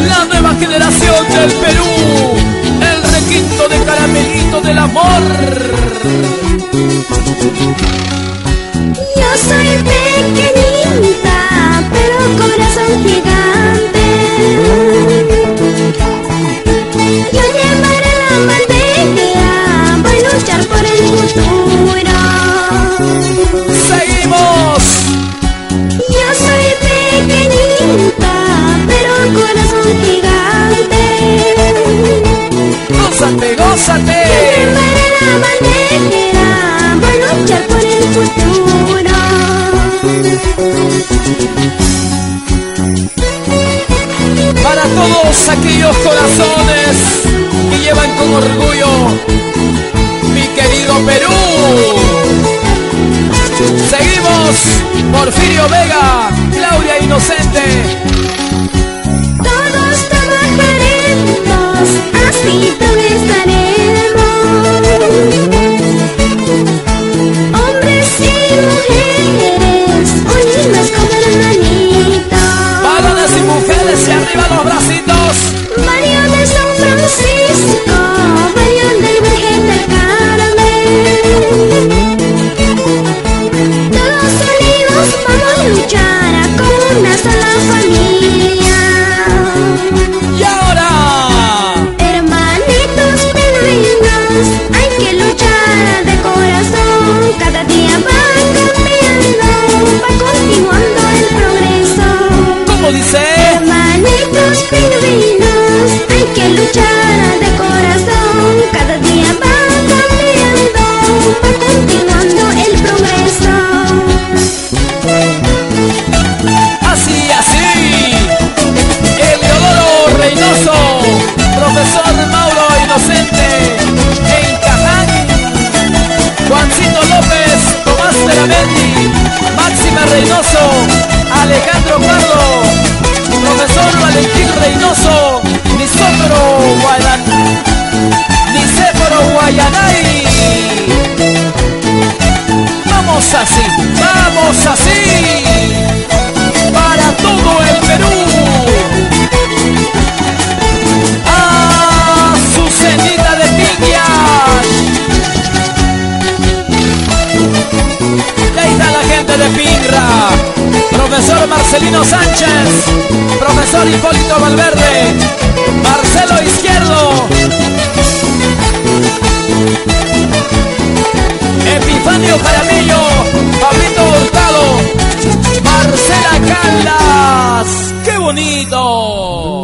la nueva generación del Perú, el requinto de Caramelito del amor. Yo soy pequeñita, pero corazón gigante. Yo llevaré la bandera, voy a luchar por el futuro. ¡Seguimos! Yo soy pequeñita, pero corazón gigante. ¡Gózate, gózate! Yo llevaré la bandera, voy a luchar por el futuro. Para todos aquellos corazones que llevan con orgullo mi querido Perú. Seguimos, Porfirio Vega, Claudia Inocente. Todos trabajaremos, así progresaremos. Hombres y mujeres, unidos como hermanitos. Varones y mujeres y arriba los bracitos. Mario de San Francisco, Mario del Virgen del Carmen. Todos unidos vamos a luchar como una sola familia. Y ahora, Hermanitos pingüinos, hay que luchar de corazón. Cada día va cambiando, va continuando el progreso. ¿cómo dice? Hermanitos pingüinos, hay que luchar de corazón. Cada día va cambiando, va continuando el progreso. Así, así. Eliodoro Reynoso, profesor Mauro Inocente, en Caján. Juancito López, Tomás Teramendi, Máxima Reynoso, Alejandro Pardo, profesor Valentín Reynoso, Nicéforo Guayanay. Vamos así, vamos así, para todo el Perú. Azucenita de Piñas. Y ahí está la gente de Pingra. Profesor Marcelino Sánchez, profesor Hipólito Valverde, Marcelo Izquierdo, Epifanio Jaramillo, Pablito Hurtado, Marcela Caldas. ¡Qué bonito!